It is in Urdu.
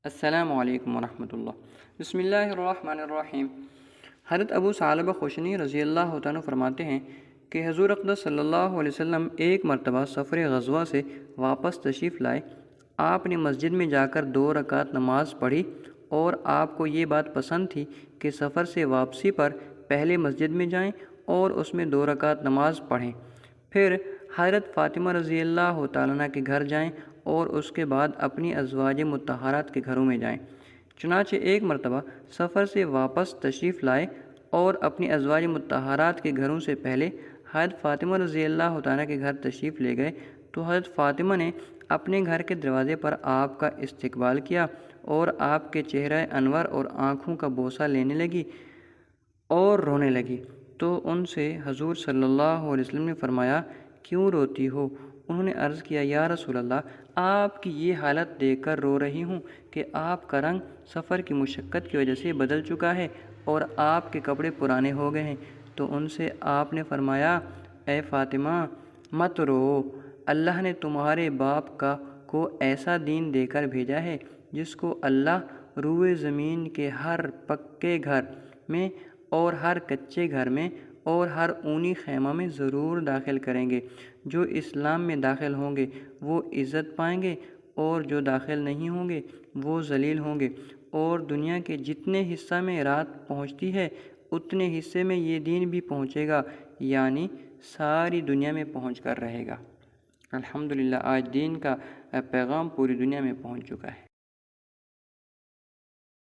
السلام علیکم ورحمۃ اللہ۔ بسم اللہ الرحمن الرحیم۔ حضرت ابو ثعلبہ خشنی رضی اللہ عنہ فرماتے ہیں کہ حضور اقدس صلی اللہ علیہ وسلم ایک مرتبہ سفر غزوہ سے واپس تشریف لائے۔ آپ نے مسجد میں جا کر 2 رکعت نماز پڑھی اور آپ کو یہ بات پسند تھی کہ سفر سے واپسی پر پہلے مسجد میں جائیں اور اس میں 2 رکعت نماز پڑھیں، پھر حضرت فاطمہ رضی اللہ تعالیٰ عنہ کے گھر جائیں اور اس کے بعد اپنی ازواج مطہرات کے گھروں میں جائیں۔ چنانچہ ایک مرتبہ سفر سے واپس تشریف لائے اور اپنی ازواج مطہرات کے گھروں سے پہلے حضرت فاطمہ رضی اللہ تعالیٰ کے گھر تشریف لے گئے تو حضرت فاطمہ نے اپنے گھر کے دروازے پر آپ کا استقبال کیا اور آپ کے چہرہ انور اور آنکھوں کا بوسہ لینے لگی اور رونے لگی، تو ان سے حضور صلی اللہ علیہ وسلم نے فرمایا، کیوں روتی ہو؟ انہوں نے عرض کیا، یا رسول اللہ، آپ کی یہ حالت دیکھ کر رو رہی ہوں کہ آپ کا رنگ سفر کی مشقت کی وجہ سے بدل چکا ہے اور آپ کے کپڑے پرانے ہو گئے ہیں۔ تو ان سے آپ نے فرمایا، اے فاطمہ، مت رو، اللہ نے تمہارے باپ کو ایسا دین دے کر بھیجا ہے جس کو اللہ روئے زمین کے ہر پکے گھر میں اور ہر کچے گھر میں اور ہر اونی خیمہ میں ضرور داخل کریں گے۔ جو اسلام میں داخل ہوں گے وہ عزت پائیں گے اور جو داخل نہیں ہوں گے وہ ذلیل ہوں گے، اور دنیا کے جتنے حصہ میں رات پہنچتی ہے اتنے حصے میں یہ دین بھی پہنچے گا، یعنی ساری دنیا میں پہنچ کر رہے گا۔ الحمدللہ، آج دین کا پیغام پوری دنیا میں پہنچ چکا ہے۔